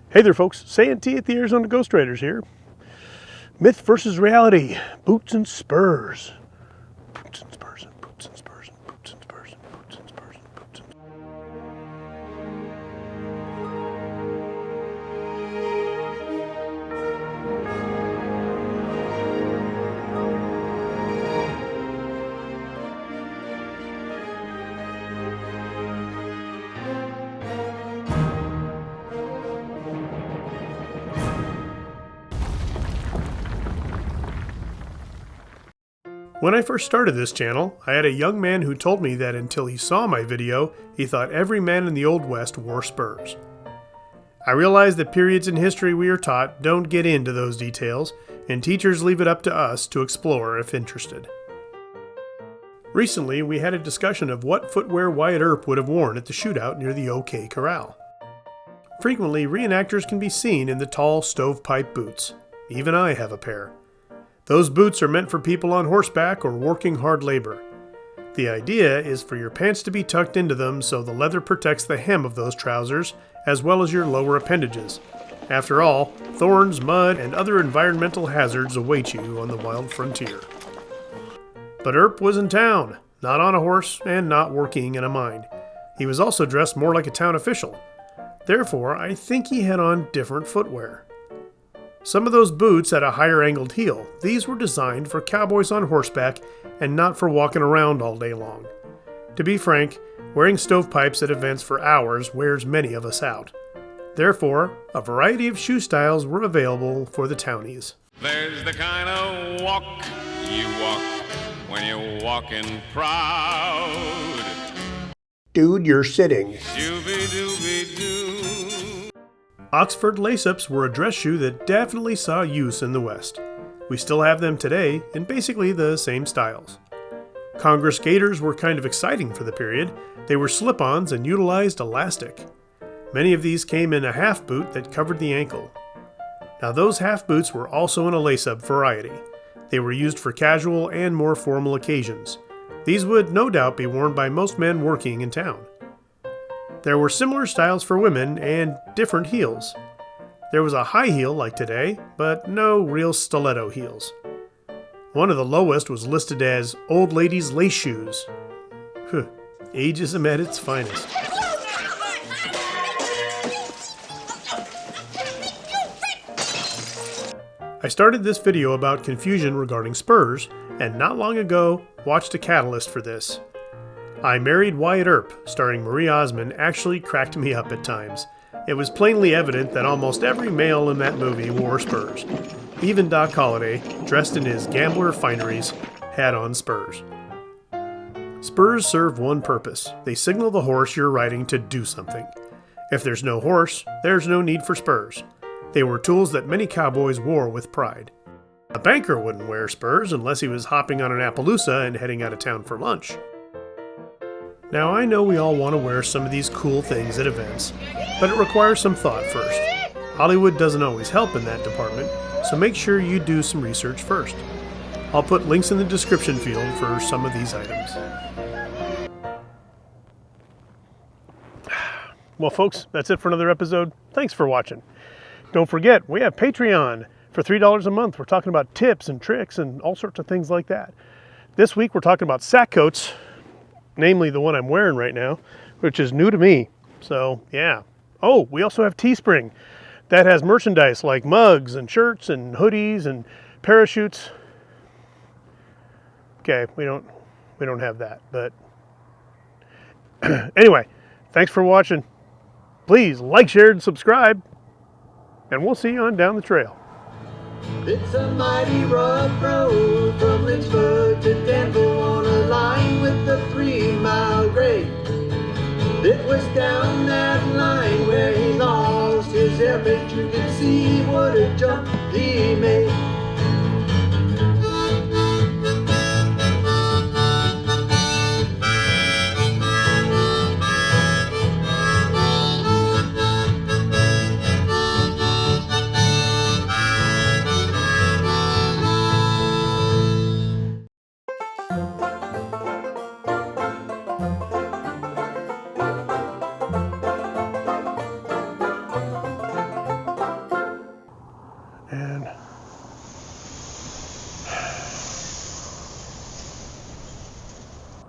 Hey there, folks. Saying T at the Arizona Ghost Raiders here. Myth versus reality. Boots and Spurs. Boots and Spurs and boots and Spurs and boots and Spurs and boots and Spurs and boots and Spurs. When I first started this channel, I had a young man who told me that until he saw my video, he thought every man in the Old West wore spurs. I realize that periods in history we are taught don't get into those details, and teachers leave it up to us to explore if interested. Recently, we had a discussion of what footwear Wyatt Earp would have worn at the shootout near the OK Corral. Frequently, reenactors can be seen in the tall stovepipe boots. Even I have a pair. Those boots are meant for people on horseback or working hard labor. The idea is for your pants to be tucked into them so the leather protects the hem of those trousers as well as your lower appendages. After all, thorns, mud, and other environmental hazards await you on the wild frontier. But Earp was in town, not on a horse and not working in a mine. He was also dressed more like a town official. Therefore, I think he had on different footwear. Some of those boots had a higher angled heel. These were designed for cowboys on horseback and not for walking around all day long. To be frank, wearing stovepipes at events for hours wears many of us out. Therefore, a variety of shoe styles were available for the townies. There's the kind of walk you walk when you're walking proud. Dude, you're sitting. Shooby-dooby-doo. Oxford lace-ups were a dress shoe that definitely saw use in the West. We still have them today in basically the same styles. Congress gaiters were kind of exciting for the period. They were slip-ons and utilized elastic. Many of these came in a half boot that covered the ankle. Now those half boots were also in a lace-up variety. They were used for casual and more formal occasions. These would no doubt be worn by most men working in town. There were similar styles for women and different heels. There was a high heel like today, but no real stiletto heels. One of the lowest was listed as old ladies' lace shoes. Ageism at its finest. I started this video about confusion regarding spurs, and not long ago watched a catalyst for this. I Married Wyatt Earp, starring Marie Osmond, actually cracked me up at times. It was plainly evident that almost every male in that movie wore spurs. Even Doc Holliday, dressed in his gambler fineries, had on spurs. Spurs serve one purpose. They signal the horse you're riding to do something. If there's no horse, there's no need for spurs. They were tools that many cowboys wore with pride. A banker wouldn't wear spurs unless he was hopping on an Appaloosa and heading out of town for lunch. Now I know we all want to wear some of these cool things at events, but it requires some thought first. Hollywood doesn't always help in that department, so make sure you do some research first. I'll put links in the description field for some of these items. Well folks, that's it for another episode. Thanks for watching. Don't forget, we have Patreon. For $3 a month, we're talking about tips and tricks and all sorts of things like that. This week we're talking about sack coats, namely the one I'm wearing right now, which is new to me. So yeah. Oh, we also have Teespring. That has merchandise like mugs and shirts and hoodies and parachutes. Okay, we don't have that, but anyway, thanks for watching. Please like, share, and subscribe, and we'll see you on down the trail. It's a mighty rough road from Lynchburg to Danville on a line with a 3-mile grade. It was down that line where he lost his air, but you could see what a jump he made.